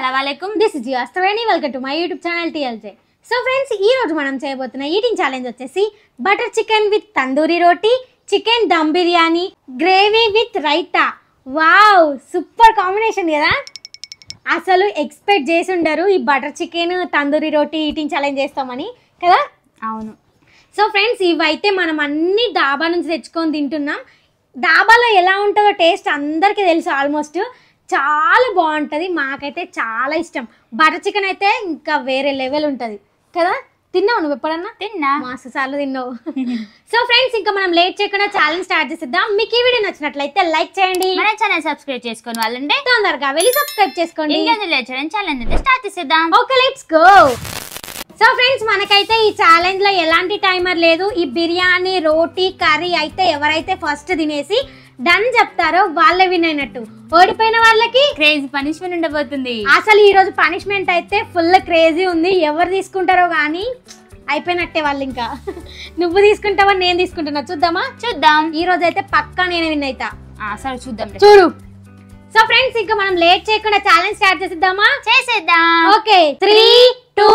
Assalamualaikum. This is Yastravani. Welcome to my YouTube channel TLJ. So friends, ఈ రోజు మనం చేయబోతున్న ఈటింగ్ ఛాలెంజ్ వచ్చేసి butter chicken with tandoori roti, chicken dum biryani, gravy with raita. Wow, super combination కదా. అసలు expect చేసి ఉండరు ఈ butter chicken tandoori roti eating challenge చేస్తామని కదా. అవును. సో ఫ్రెండ్స్, ఇవైతే మనం అన్ని డాబా నుంచి తెచ్చుకొని తింటున్నాం. డాబాలో ఎలా ఉంటుందో టేస్ట్ అందరికీ తెలుసు. ఆల్మోస్ట్ చాలా బాగుంటుంది. మాకైతే చాలా ఇష్టం. బటర్ చికెన్ అయితే ఇంకా వేరే లెవెల్ ఉంటుంది కదా. తిన్నావు నువ్వు ఎప్పుడన్నా? తిన్నా, మస్తు సార్లు తిన్నావు. సో ఫ్రెండ్స్, ఇంకా మనం లేట్ చేయకుండా ఛాలెంజ్ స్టార్ట్ చేసేద్దాం. మీకు ఈ వీడియో నచ్చినట్లయితే లైక్ చేయండి, మన ఛానల్ సబ్స్క్రైబ్ చేసుకొని వాళ్ళంటే తొందరగా వెళ్ళి సబ్స్క్రైబ్ చేసుకోండి. ఇంకెందుకు లేట్ చేయడం, ఛాలెంజ్ అయితే స్టార్ట్ చేసేద్దాం. Okay, let's go. So friends, మనకైతే ఈ ఛాలెంజ్ లో ఎలాంటి టైమర్ లేదు. ఈ బిర్యానీ, రోటీ, కర్రీ అయితే ఎవరైతే ఫస్ట్ తినేసి డన్ చెప్తారో వాళ్ళే విన్ అయినట్టు. ఓడిపోయిన వాళ్ళకి క్రేజీ పనిష్మెంట్ ఉండబోతుంది. అసలు ఈ రోజు పనిష్మెంట్ అయితే ఫుల్ క్రేజీ ఉంది. ఎవరు తీసుకుంటారో కానీ అయిపోయినట్టే వాళ్ళు. ఇంకా నువ్వు తీసుకుంటావా నేను తీసుకుంటున్నా? చూద్దాం. ఈ రోజు అయితే పక్కా నేనే విన్ అవుతా. సరే చూద్దాం, చూడు. సో ఫ్రెండ్స్, ఇంకా మనం లేట్ చేయకుండా ఛాలెంజ్ స్టార్ట్ చేసేద్దామా? చేసేద్దాం. Okay, 3, 2,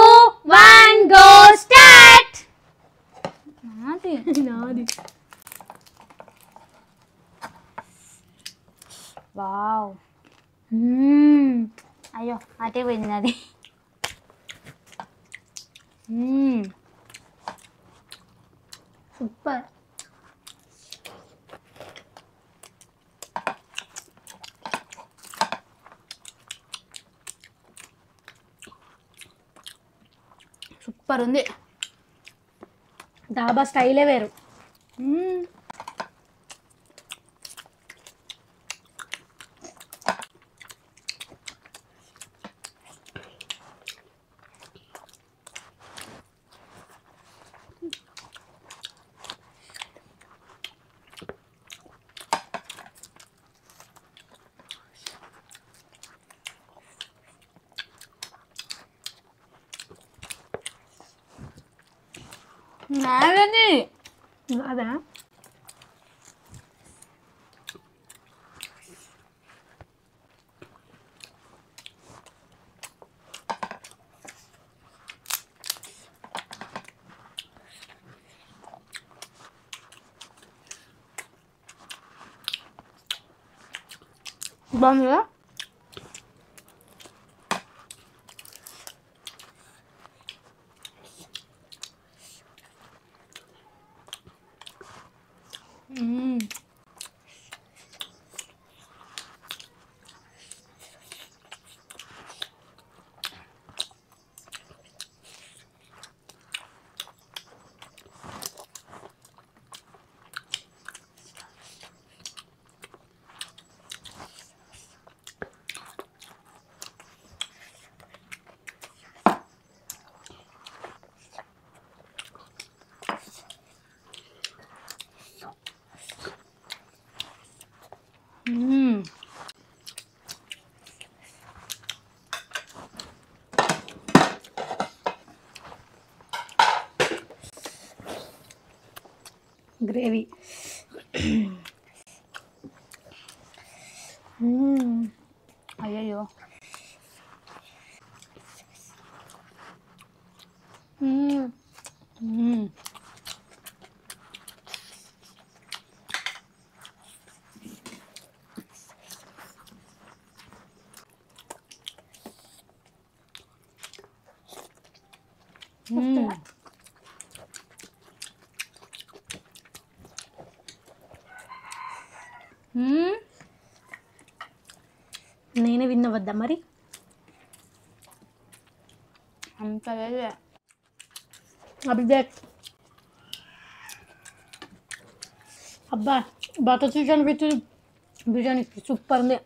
1 go start. నాది. వావ్, అయ్యో అటే పోయింది అది. సూపర్. సూపర్ ఉంది. డాబా స్టైలే వేరు. అదా బాగుందా? గ్రేవీ. అయ్యో, నేనే విన్నవద్దా మరి? అంత అభిజేక్. అబ్బా, butter chicken with biryani super ఉంది.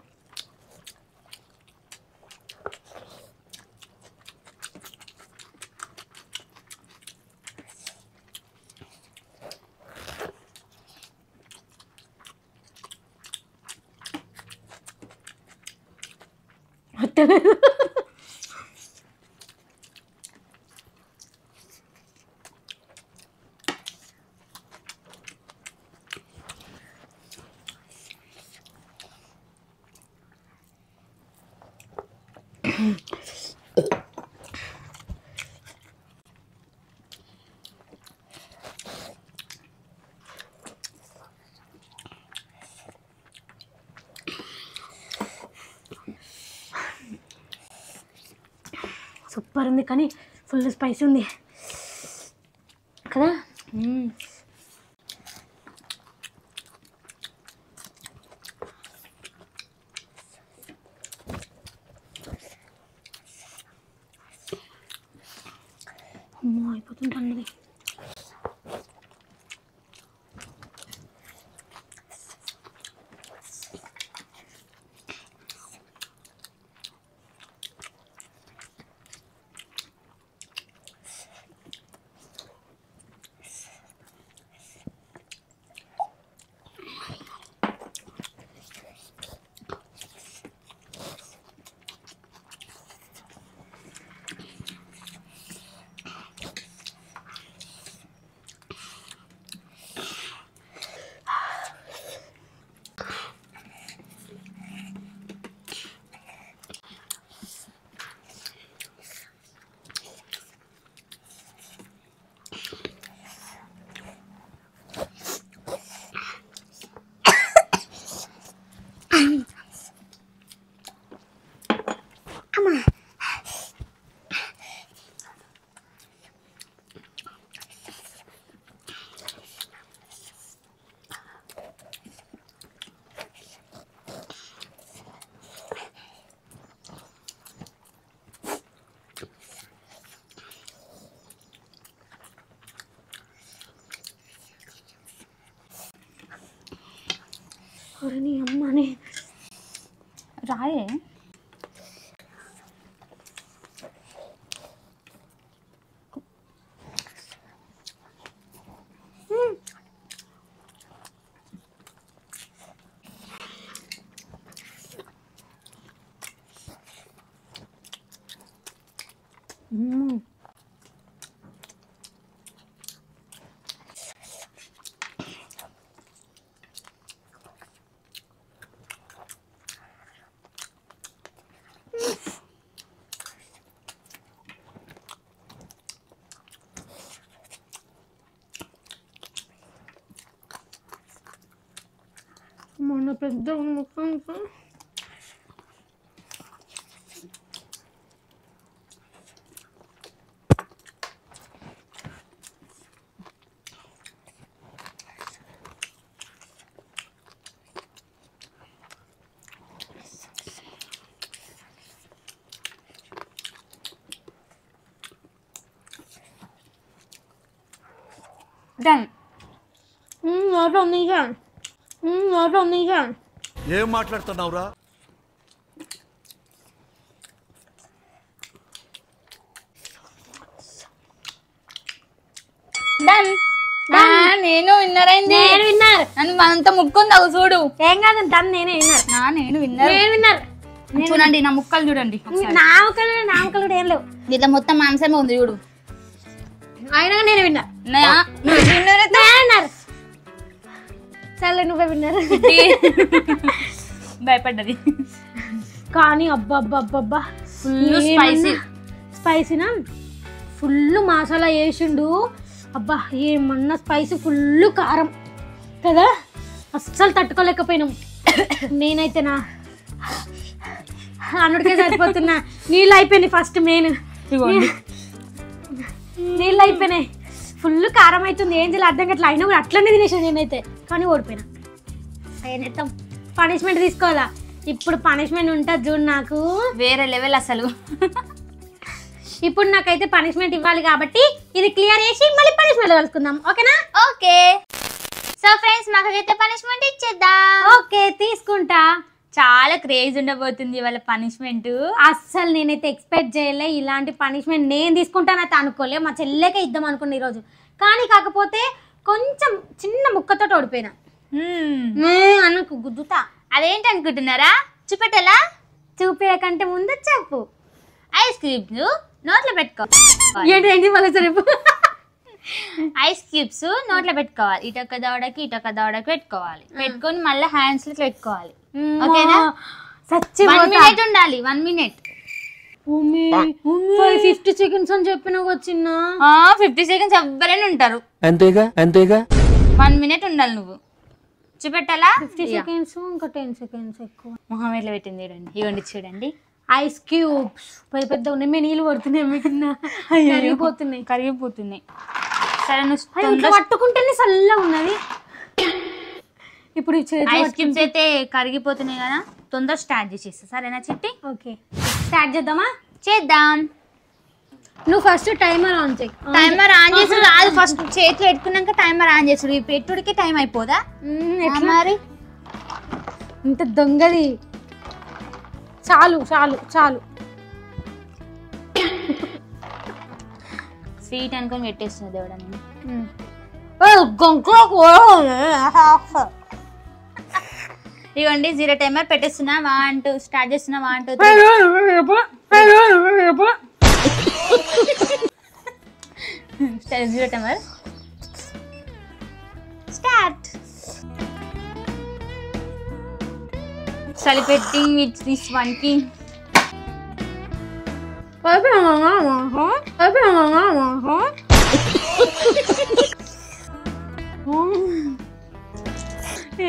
సూపర్ ఉంది కానీ ఫుల్ స్పైసీ ఉంది కదా. అమ్మో అయిపోతుంది అన్నది. అరే నీ అమ్మని రాయే. మొన్న పెద్ద ముక్క డన్. ఏం మాట్లాడుతున్నావురా? డన్. నేను విన్నర్ అయింది. నేను విన్నర్. నన్ను మనంతా ముక్కుందావు చూడు. ఏం కాదు తను నేనే విన్నర్. నేను విన్నర్. చూడండి నా ముక్కలు చూడండి. నా ముక్కలు కూడా ఏం లేవు. ఇట్లా మొత్తం మాంసమే ఉంది చూడు. అయినా నేను విన్నర్. సరే నువ్వే విన్నర్. భయపడ్డది కానీ అబ్బా అబ్బా అబ్బా ఫుల్ స్పైసీ. స్పైసీనా ఫుల్ మసాలా వేసిండు. అబ్బా ఏమన్నా స్పైసీ ఫుల్ కారం కదా, అస్సలు తట్టుకోలేకపోయినాం. నేనైతే నా అన్నుడికే సరిపోతున్నా. నీళ్ళు అయిపోయినాయి. ఫస్ట్ మెయిన్ నీళ్ళు అయిపోయినాయి. ఫుల్ కారం అవుతుంది. ఏం చేయాలి అర్థం కావట్లేదు. అయినా కూడా అట్లనే తినేసాను నేనైతే. కానీ ఓడిపోయినా. ఏనైతాం పనిష్మెంట్ తీసుకోవాలా. ఇప్పుడు పనిష్మెంట్ ఉంటుంది చూడు నాకు వేరే లెవెల్ అసలు. ఇప్పుడు నాకైతే పనిష్మెంట్ ఇవ్వాలి కాబట్టి ఇది క్లియర్ చేసి మళ్ళీ పనిష్మెంట్ కలుసుకుందాం. ఓకేనా? ఓకే. సో ఫ్రెండ్స్ మాకైతే పనిష్మెంట్ ఇచ్చేద్దాం. ఓకే తీసుకుంటా. చాలా క్రేజ్ ఉండబోతుంది వాళ్ళ పనిష్మెంట్. అస్సలు నేనైతే ఎక్స్పెక్ట్ చేయలే ఇలాంటి పనిష్మెంట్ నేను తీసుకుంటానైతే అనుకోలే. మా చెల్లెకే ఇద్దాం అనుకున్నా ఈరోజు. కానీ కాకపోతే కొంచెం చిన్న ముక్కతో ఓడిపోయినా. అనుకు గుద్దుతా. అదేంటి అనుకుంటున్నారా? చూపెట్టలా? చూపించే కంటే ముందు చెప్పు. ఐస్ క్యూబ్స్ నోట్లో పెట్టుకో. ఏంటి మళ్ళీ రేపు ఐస్ క్యూబ్స్ నోట్లో పెట్టుకోవాలి. ఇటొక్క దవడకి ఇటొక్క దవడకి పెట్టుకోవాలి. పెట్టుకొని మళ్ళీ హ్యాండ్స్ లో పెట్టుకోవాలి. ఓకేనా? 1 minute ఉండాలి. 1 minute. 50 seconds అని చెప్పినావు చిన్న. 50 seconds ఎవ్వరైనా ఉంటారు. అంతేగా 1 minute ఉండాలి నువ్వు. చూపెట్టాలా? 50 seconds ఇంకా 10 seconds ఎక్కువ. మొహం ఎట్లా పెట్టింది చూడండి. ఇవ్వండి చూడండి. ఐస్ క్యూబ్స్ పెద్ద ఉన్నాయి. మేము నీళ్ళు పడుతున్నాయి కింద కరిగిపోతున్నాయి. సరే నువ్వు పట్టుకుంటేనే చల్లగా ఉన్నది. ఇప్పుడు ఐస్ క్యూబ్స్ అయితే కరిగిపోతున్నాయి కదా, తొందర స్టార్ట్ చేసేస్తా. సరేనా చిట్టి? ఓకే స్టార్ట్ చేద్దామా? చేద్దాం. నువ్వు ఫస్ట్ టైమర్ ఆన్ చేయి. టైమర్ ఆన్ చేసి రాదు, ఫస్ట్ చేతిలో పెట్టుకున్నాక టైమర్ ఆన్ చేసాడు. ఈ పెట్టుడికి టైం అయిపోదా మరి? ఇంత దొంగది. చాలు చాలు చాలు. స్వీట్ అనుకొని పెట్టేస్తుంది దేవుడా నేను. ఇవ్వండి 0 టైమర్ పెట్టేస్తున్నా. 1 2 స్టార్ట్ చేస్తున్నా. 1 2 3 0 timer start. Celebrating with this one king.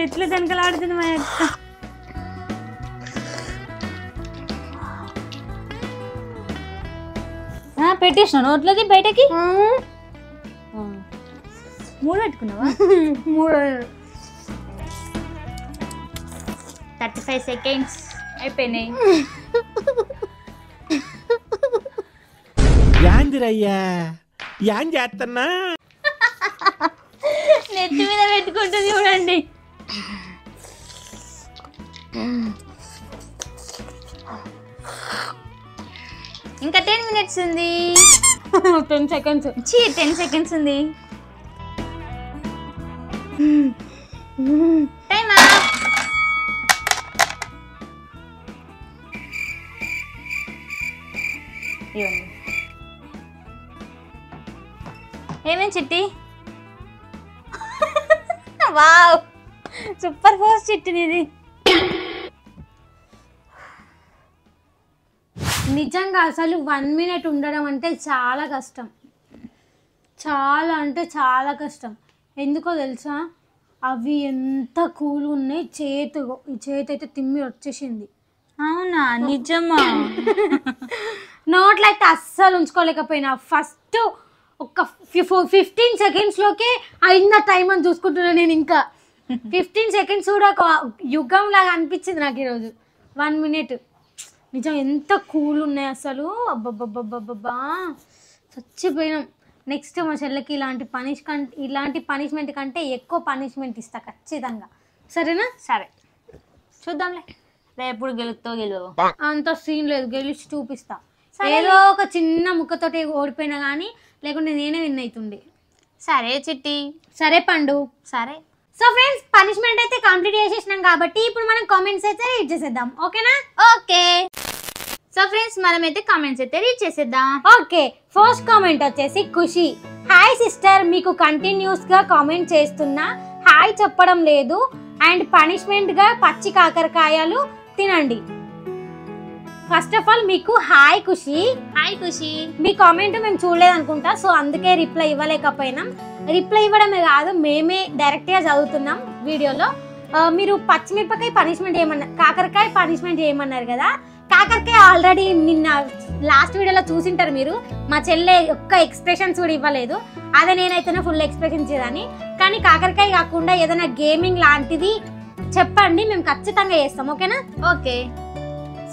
ఎట్లా దనకలాడుతుంది మా అక్క. పెట్టేసిన నోట్లది బయటకి. 3 పెట్టుకున్నావా? 35 seconds అయిపోయినాయి. యాందిరయ్యా యాన్ చేస్తున్నా. నెత్తి మీద పెట్టుకుంటుంది చూడండి. ఇంకా 10 minutes ఉంది. 10 seconds. 10 seconds ఉంది. టైమ్ ఏమేం చిట్టి? వావ్ సూపర్ ఫాస్ట్ చిట్టి నీది. నిజంగా అసలు 1 minute ఉండడం అంటే చాలా కష్టం. చాలా అంటే చాలా కష్టం. ఎందుకో తెలుసా? అవి ఎంత కూల్ ఉన్నాయి. ఈ చేతి అయితే తిమ్మి వచ్చేసింది. అవునా? నిజమా? నోట్లో అయితే అస్సలు ఉంచుకోలేకపోయినా. ఫస్ట్ ఒక 15 seconds లోకే అయింద టైం అని చూసుకుంటున్నా నేను. ఇంకా 15 seconds కూడా ఒక యుగం లాగా అనిపించింది నాకు ఈరోజు. 1 minute నిజం ఎంత కూల్ ఉన్నాయి అసలు. అబ్బబ్బబ్బబ్బబ్బా చచ్చిపోయినాం. నెక్స్ట్ మా చెల్లెకి ఇలాంటి పనిష్మెంట్ కంటే ఎక్కువ పనిష్మెంట్ ఇస్తా ఖచ్చితంగా. సరేనా? సరే చూద్దాంలే. రేపు గెలువవు అంత సీన్ లేదు. గెలిచి చూపిస్తా. ఏదో ఒక చిన్న ముక్కతోటి ఓడిపోయినా కానీ, లేకుంటే నేనే విన్ అవుతుండే. సరే చిట్టి. సరే పండు. సరే. సో ఫ్రెండ్స్ పనిష్మెంట్ అయితే కంప్లీట్ చేసేసినాం కాబట్టి ఇప్పుడు మనం కామెంట్స్ అయితే రీడ్ చేసేద్దాం. ఓకేనా? ఓకే. సో ఫ్రెండ్స్ మనమైతే కామెంట్స్ అయితే రీడ్ చేసేద్దాం. ఓకే. ఫస్ట్ కామెంట్ వచ్చేసి ఖుషి. హాయ్ సిస్టర్, మీకు కంటిన్యూస్ గా కామెంట్ చేస్తున్నా, హాయ్ చెప్పడం లేదు. అండ్ పనిష్మెంట్ గా పచ్చి కాకరకాయలు తినండి. ఫస్ట్ ఆఫ్ ఆల్ మీకు హాయ్ ఖుషి. హాయ్ ఖుషి. మీ కామెంట్ మేము చూడలేదు అనుకుంటా, సో అందుకే రిప్లై ఇవ్వలేకపోయినాం. రిప్లై ఇవ్వడమే కాదు, మేమే డైరెక్ట్ గా చదువుతున్నాం వీడియోలో. మీరు పచ్చిమిరపకాయ పనిష్మెంట్ చేయమన్నారు, కాకరకాయ పనిష్మెంట్ చేయమన్నారు కదా. కాకరకాయ ఆల్రెడీ నిన్న లాస్ట్ వీడియోలో చూసింటారు మీరు. మా చెల్లె ఒక్క ఎక్స్ప్రెషన్స్ కూడా ఇవ్వలేదు. అదే నేనైతేనే ఫుల్ ఎక్స్ప్రెషన్ ఇచ్చేదాన్ని. కానీ కాకరకాయ కాకుండా ఏదైనా గేమింగ్ లాంటిది చెప్పండి, మేము ఖచ్చితంగా చేస్తాం. ఓకేనా? ఓకే.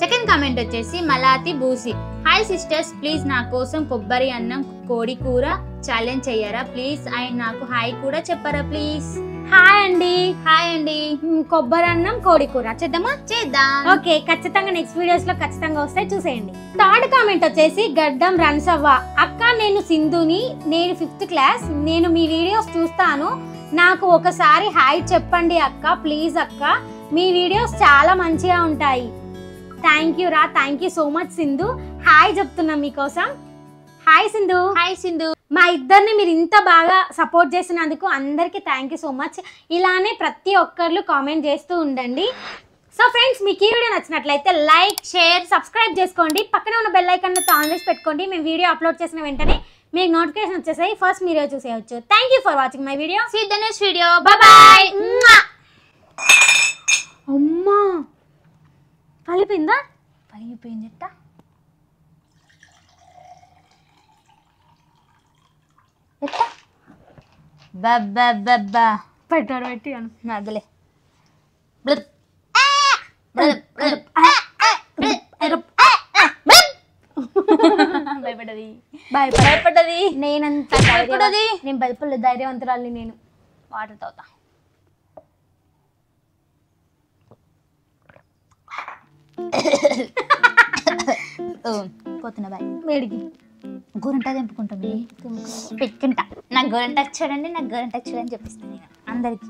సెకండ్ కామెంట్ వచ్చేసి మలాతి బూసి. హాయ్ సిస్టర్స్, ప్లీజ్ నా కోసం కొబ్బరి అన్నం కోడి కూర ఛాలెంజ్ చెయ్యరా ప్లీజ్. అండ్ నాకు హాయ్ కూడా చెప్పరా ప్లీజ్. హాయ్ అండి. హాయ్ అండి. కొబ్బరి అన్నం కోడి కూర చేద్దామా? చేద్దాం. ఓకే, ఖచ్చితంగా నెక్స్ట్ వీడియోస్ లో ఖచ్చితంగా వస్తాయి, చూసేయండి. థర్డ్ కామెంట్ వచ్చేసి గడ్డం రన్సవ్వ. అక్క నేను సింధుని, నేను 5th క్లాస్. నేను మీ వీడియోస్ చూస్తాను, నాకు ఒకసారి హాయ్ చెప్పండి అక్క ప్లీజ్ అక్క. మీ వీడియోస్ చాలా మంచిగా ఉంటాయి. థ్యాంక్ యూ రా. Thank you so much Sindhu. Hi చెప్తున్నా మీకోసం. హాయ్ సింధు. హాయ్ సింధు. మా ఇద్దరిని మీరు ఇంత బాగా సపోర్ట్ చేసినందుకు అందరికీ థ్యాంక్ యూ సో మచ్. ఇలానే ప్రతి ఒక్కళ్ళు కామెంట్ చేస్తూ ఉండండి. సో ఫ్రెండ్స్ మీకు ఈ వీడియో నచ్చినట్లయితే లైక్ షేర్ సబ్స్క్రైబ్ చేసుకోండి, పక్కనే ఉన్న బెల్ ఐకాన్ ఆన్ చేసి పెట్టుకోండి. మేము వీడియో అప్లోడ్ చేసిన వెంటనే మీకు నోటిఫికేషన్ వచ్చేసాయి, ఫస్ట్ మీరే చూసేయచ్చు. Thank you for watching my video. See the next video. Bye bye. అమ్మా పలిపోయిందా? పలిగిపోయిందట. ఎట్లా బబ్బా పెట్టాడు పెట్టి అను నగలే. భయపడది భయపడది. నేనంత భయపడది. నేను భయపడలేదు, ధైర్యవంతురాలి నేను. వాటర్ తాగుతా. పోతున్నా బాయ్. వేడికి గోరంటా తెంపుకుంటాం, పెట్టుకుంటా. నాకు గోరంటా చూడండి, నాకు గోరంటా చూడని చెప్పిస్తాను నేను అందరికి.